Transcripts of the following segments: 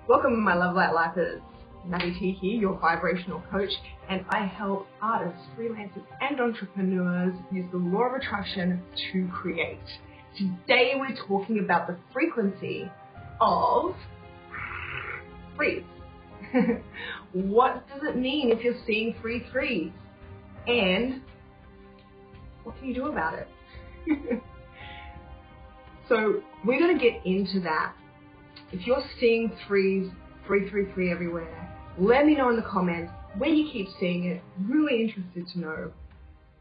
Welcome, my Love Light Lifers. Nattie here, your vibrational coach, and I help artists, freelancers, and entrepreneurs use the law of attraction to create. Today, we're talking about the frequency of threes. What does it mean if you're seeing 3 threes? And what can you do about it? So we're going to get into that. If you're seeing 333 everywhere, let me know in the comments where you keep seeing it. Really interested to know.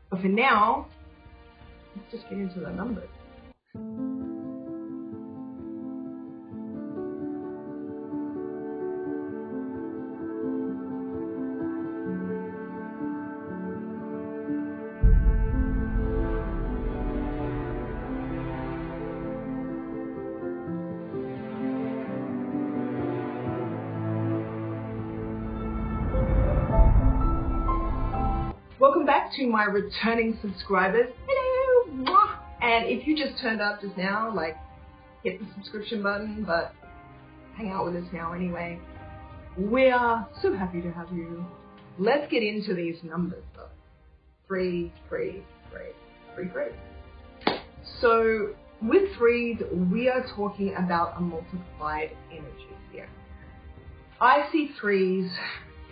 But for now, let's just get into the numbers. Welcome back to my returning subscribers. Hello! And if you just turned up just now, hit the subscription button, but hang out with us now anyway. We are so happy to have you. Let's get into these numbers though. 3, 3, 3, 3, 3. So with threes, we are talking about a multiplied energy here. I see threes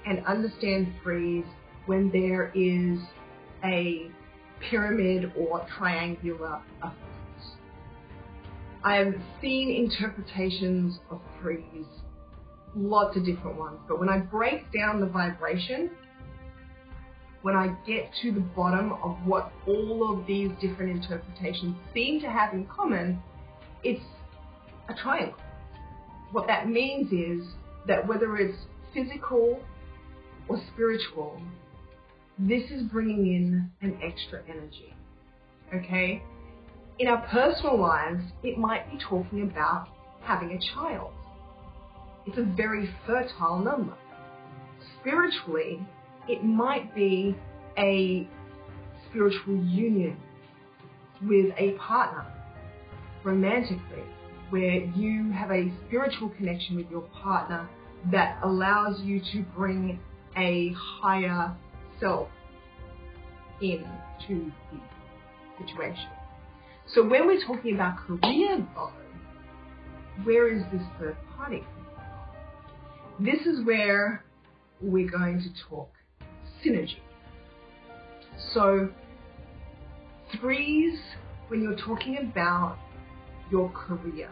and understand threes when there is a pyramid or triangular effect. I've seen interpretations of threes, lots of different ones, but when I break down the vibration, when I get to the bottom of what all of these different interpretations seem to have in common, it's a triangle. What that means is that whether it's physical or spiritual, this is bringing in an extra energy, okay? In our personal lives, it might be talking about having a child. It's a very fertile number. Spiritually, it might be a spiritual union with a partner, romantically, where you have a spiritual connection with your partner that allows you to bring a higher self into the situation. So when we're talking about career though, where is this third party? This is where we're going to talk synergy. So threes, when you're talking about your career,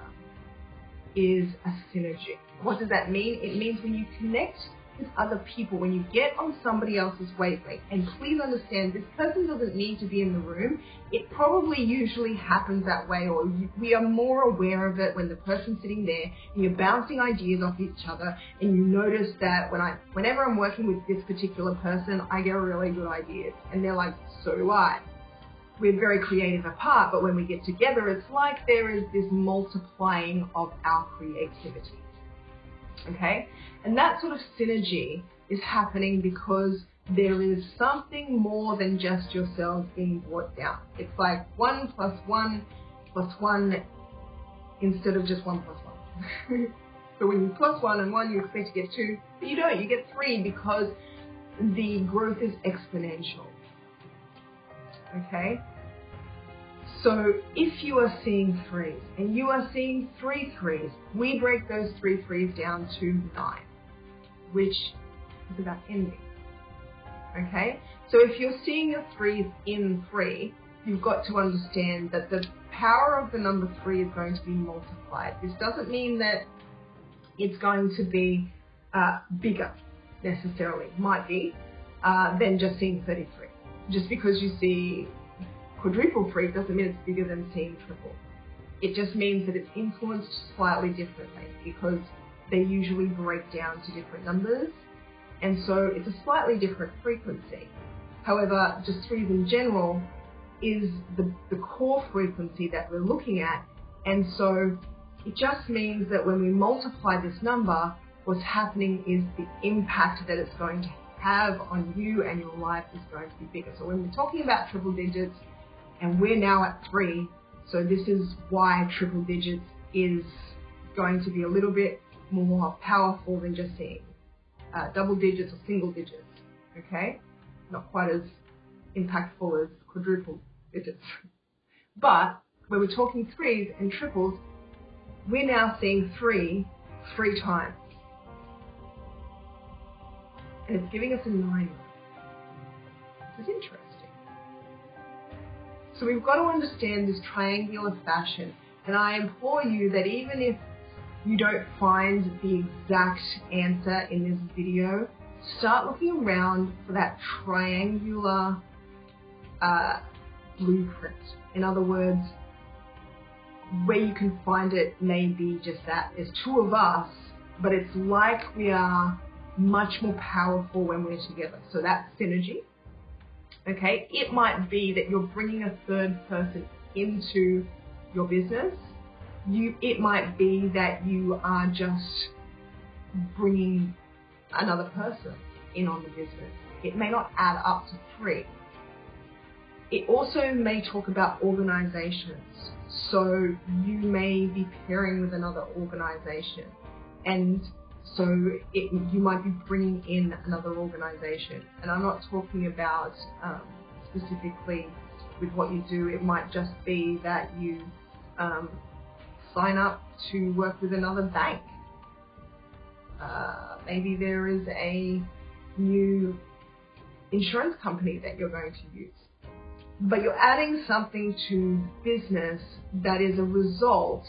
is a synergy. What does that mean? It means when you connect with other people, when you get on somebody else's wavelength, and please understand, this person doesn't need to be in the room. It probably usually happens that way, or we are more aware of it when the person's sitting there and you're bouncing ideas off each other, and you notice that whenever I'm working with this particular person, I get really good ideas, and they're like, so do I. We're very creative apart, but when we get together, it's like there is this multiplying of our creativity. Okay, and that sort of synergy is happening because there is something more than just yourselves being brought down. It's like 1 plus 1 plus 1 instead of just 1 plus 1. So when you plus 1 and 1, you expect to get 2, but you don't. You get 3 because the growth is exponential. Okay. So if you are seeing threes and you are seeing 3 threes, we break those 3 threes down to 9, which is about ending. Okay? So if you're seeing your threes in 3, you've got to understand that the power of the number 3 is going to be multiplied. This doesn't mean that it's going to be bigger necessarily. Might be than just seeing 33. Just because you see quadruple 3 doesn't mean it's bigger than seeing triple. It just means that it's influenced slightly differently because they usually break down to different numbers, and so it's a slightly different frequency. However, just threes in general is the core frequency that we're looking at, and so it just means that when we multiply this number, what's happening is the impact that it's going to have on you and your life is going to be bigger. So when we're talking about triple digits, and we're now at 3, so this is why triple digits is going to be a little bit more powerful than just seeing double digits or single digits, okay? Not quite as impactful as quadruple digits. But when we're talking threes and triples, we're now seeing three times. And it's giving us a 9. This is interesting. So we've got to understand this triangular fashion. And I implore you that even if you don't find the exact answer in this video, start looking around for that triangular blueprint. In other words, where you can find it may be just that. There's 2 of us, but it's like we are much more powerful when we're together. So that's synergy. Okay, it might be that you're bringing a 3rd person into your business. It might be that you are just bringing another person in on the business. It may not add up to 3. It also may talk about organizations. So you may be pairing with another organization, and so you might be bringing in another organization. And I'm not talking about specifically with what you do. It might just be that you sign up to work with another bank. Maybe there is a new insurance company that you're going to use. But you're adding something to business that is a result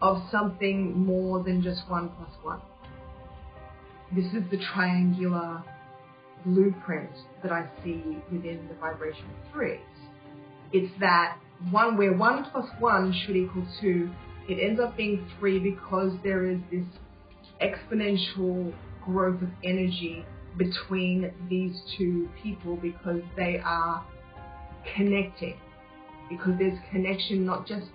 of something more than just 1 plus 1. This is the triangular blueprint that I see within the vibration of 3s. It's that one where 1 plus 1 should equal 2, it ends up being 3 because there is this exponential growth of energy between these 2 people, because they are connecting, because there's connection not just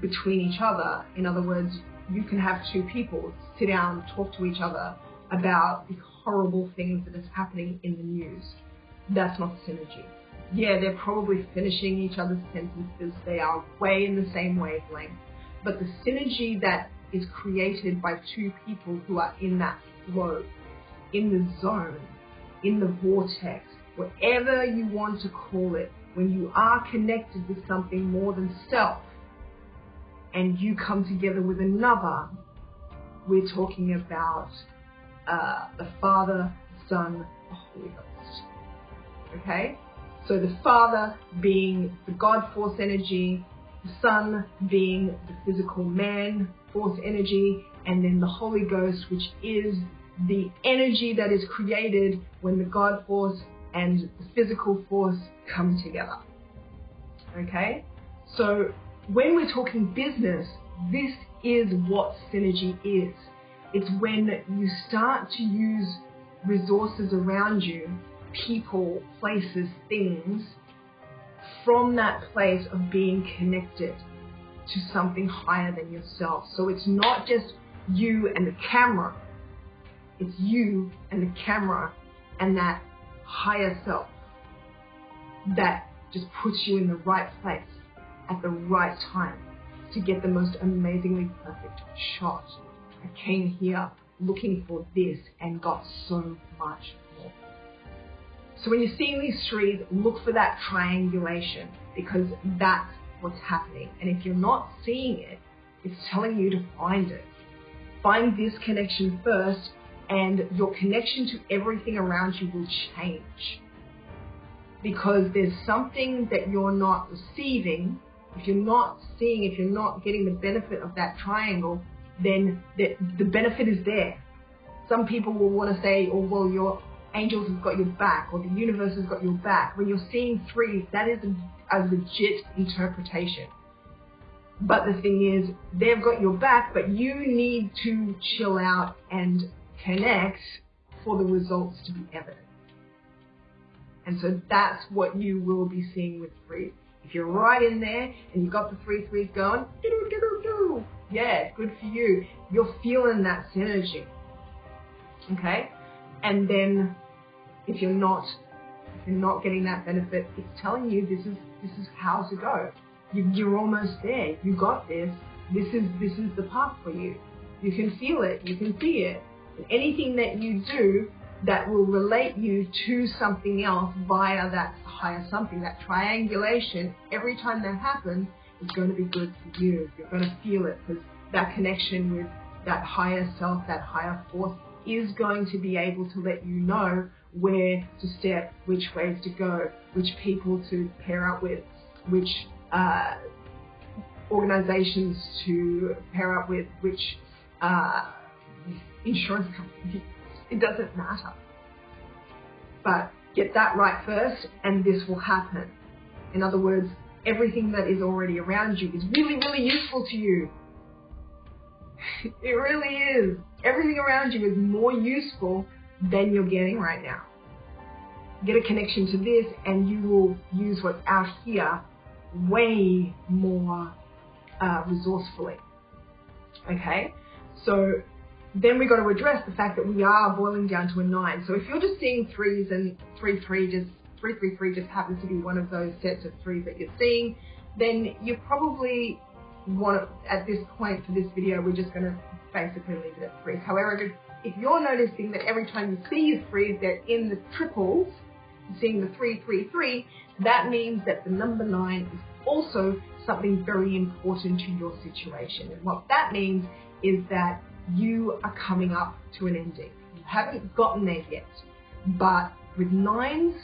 between each other. In other words, you can have 2 people sit down, talk to each other about the horrible things that is happening in the news. That's not synergy. Yeah, they're probably finishing each other's sentences. They are way in the same wavelength. But the synergy that is created by 2 people who are in that flow, in the zone, in the vortex, whatever you want to call it, when you are connected with something more than self and you come together with another, we're talking about the Father, the Son, the Holy Ghost. Okay? So the Father being the God force energy, the Son being the physical man force energy, and then the Holy Ghost, which is the energy that is created when the God force and the physical force come together. Okay? So when we're talking business, this is what synergy is. It's when you start to use resources around you, people, places, things, from that place of being connected to something higher than yourself. So it's not just you and the camera. It's you and the camera and that higher self that just puts you in the right place at the right time to get the most amazingly perfect shot. I came here looking for this and got so much more. So when you're seeing these 3s, look for that triangulation, because that's what's happening. And if you're not seeing it, it's telling you to find it. Find this connection first, and your connection to everything around you will change. Because there's something that you're not receiving. If you're not seeing, if you're not getting the benefit of that triangle, then the benefit is there. Some people will want to say, oh, well, your angels have got your back, or the universe has got your back. When you're seeing 3s, that is a legit interpretation. But the thing is, they've got your back, but you need to chill out and connect for the results to be evident. And so that's what you will be seeing with 3s. If you're right in there and you've got the 3s going, yeah, good for you. You're feeling that synergy. Okay? And then if you're not getting that benefit, it's telling you this is how to go. You're almost there. You got this. This is the path for you. You can feel it. You can see it. And anything that you do that will relate you to something else via that higher something, that triangulation, every time that happens, it's going to be good for you. You're going to feel it because that connection with that higher self, that higher force, is going to be able to let you know where to step, which ways to go, which people to pair up with, which organizations to pair up with, which insurance company. It doesn't matter. But get that right first and this will happen. In other words, everything that is already around you is really, really useful to you. It really is. Everything around you is more useful than you're getting right now. Get a connection to this and you will use what's out here way more resourcefully. Okay? So then we've got to address the fact that we are boiling down to a 9. So if you're just seeing 3s and 333 just happens to be one of those sets of 3s that you're seeing, then you probably want to, at this point for this video, we're just going to basically leave it at 3s. However, if you're noticing that every time you see your 3s, they're in the triples, seeing the 333, that means that the number 9 is also something very important to your situation. And what that means is that you are coming up to an ending. You haven't gotten there yet, but with 9s,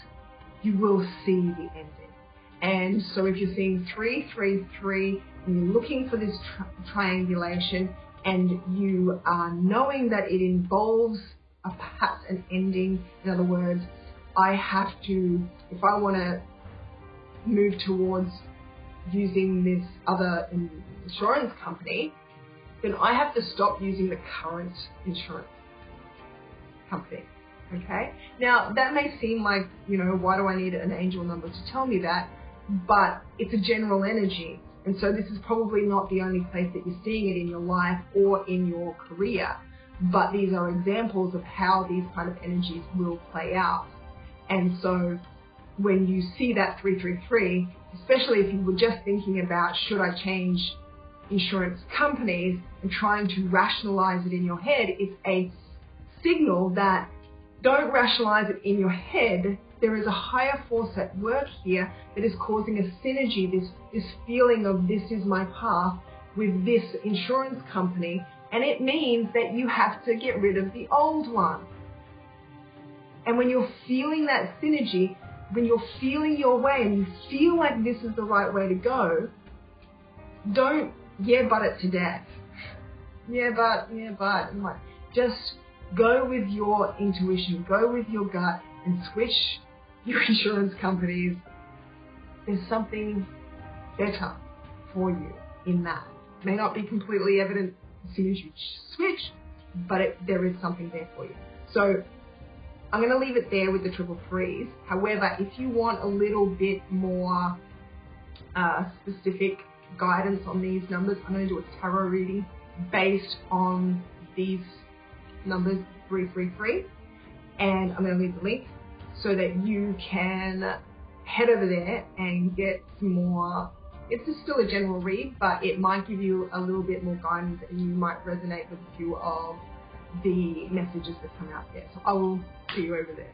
you will see the ending. And so if you're seeing 333 and you're looking for this triangulation and you are knowing that it involves perhaps an ending, in other words, I have to, if I want to move towards using this other insurance company, then I have to stop using the current insurance company. Okay? Now, that may seem like, you know, why do I need an angel number to tell me that? But it's a general energy. And so this is probably not the only place that you're seeing it in your life or in your career. But these are examples of how these kind of energies will play out. And so when you see that 333, especially if you were just thinking about, should I change insurance companies and trying to rationalize it in your head, it's a signal that don't rationalize it in your head. There is a higher force at work here that is causing a synergy, this feeling of this is my path with this insurance company, and it means that you have to get rid of the old one. And when you're feeling that synergy, when you're feeling your way and you feel like this is the right way to go, don't but it to death. But. Just go with your intuition, go with your gut and switch your insurance companies. There's something better for you in that. It may not be completely evident as soon as you switch, but there is something there for you. So I'm going to leave it there with the 333s. However, if you want a little bit more specific guidance on these numbers, I'm going to do a tarot reading based on these numbers 333, and I'm going to leave the link so that you can head over there and get some more. It's still a general read, but it might give you a little bit more guidance and you might resonate with a few of the messages that come out there. So I will see you over there.